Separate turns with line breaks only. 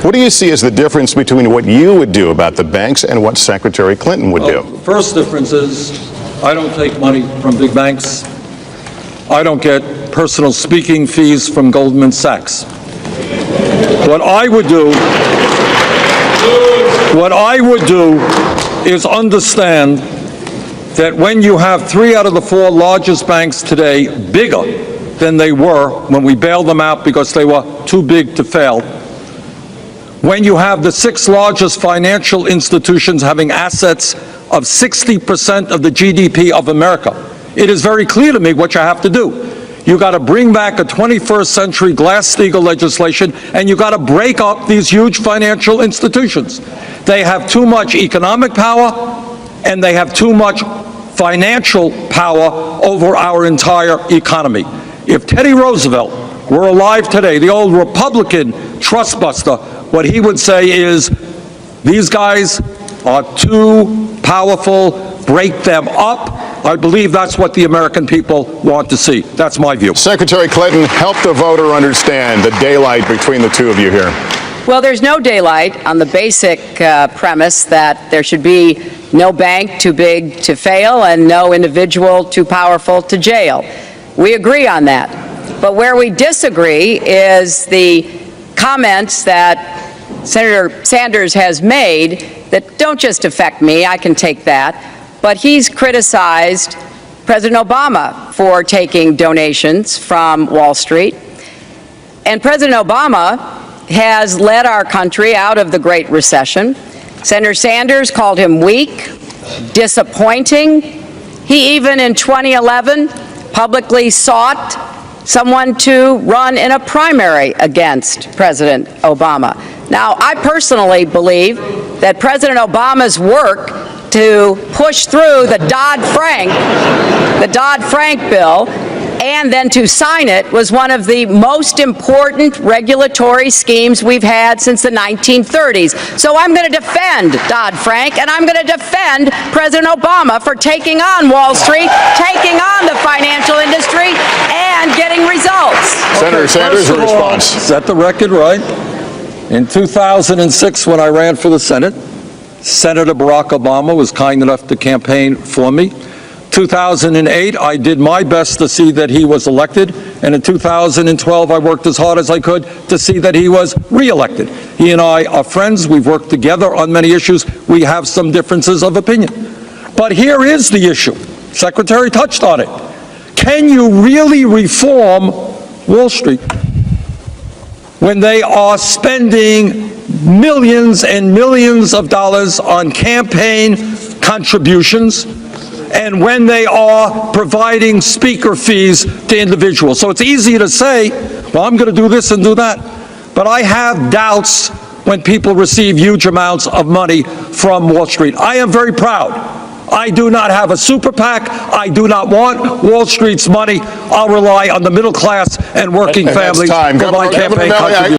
What do you see as the difference between what you would do about the banks and what Secretary Clinton would do?
The first difference is I don't take money from big banks. I don't get personal speaking fees from Goldman Sachs. What I would do is understand that when you have 3 out of the 4 largest banks today bigger than they were when we bailed them out because they were too big to fail, when you have the 6 largest financial institutions having assets of 60% of the GDP of America, it is very clear to me what you have to do. You got to bring back a 21st century Glass-Steagall legislation, and you got to break up these huge financial institutions. They have too much economic power, and they have too much financial power over our entire economy. If Teddy Roosevelt were alive today, the old Republican trust buster, what he would say is, these guys are too powerful, break them up. I believe that's what the American people want to see. That's my view.
Secretary Clinton, help the voter understand the daylight between the two of you here.
Well, there's no daylight on the basic premise that there should be no bank too big to fail and no individual too powerful to jail. We agree on that. But where we disagree is the comments that Senator Sanders has made that don't just affect me, I can take that, but he's criticized President Obama for taking donations from Wall Street. And President Obama has led our country out of the Great Recession. Senator Sanders called him weak, disappointing. He even in 2011 publicly sought someone to run in a primary against President Obama. Now, I personally believe that President Obama's work to push through the Dodd-Frank bill and then to sign it was one of the most important regulatory schemes we've had since the 1930s. So I'm going to defend Dodd-Frank, and I'm going to defend President Obama for taking on Wall Street, taking on the financial industry, and getting results.
Senator Sanders, a response.
Set the record right. In 2006, when I ran for the Senate, Senator Barack Obama was kind enough to campaign for me. 2008, I did my best to see that he was elected, and in 2012, I worked as hard as I could to see that he was reelected. He and I are friends. We've worked together on many issues. We have some differences of opinion. But here is the issue. Secretary touched on it. Can you really reform Wall Street when they are spending millions and millions of dollars on campaign contributions, and when they are providing speaker fees to individuals? So it's easy to say, well, I'm going to do this and do that. But I have doubts when people receive huge amounts of money from Wall Street. I am very proud. I do not have a super PAC. I do not want Wall Street's money. I'll rely on the middle class and working families for my campaign contributions.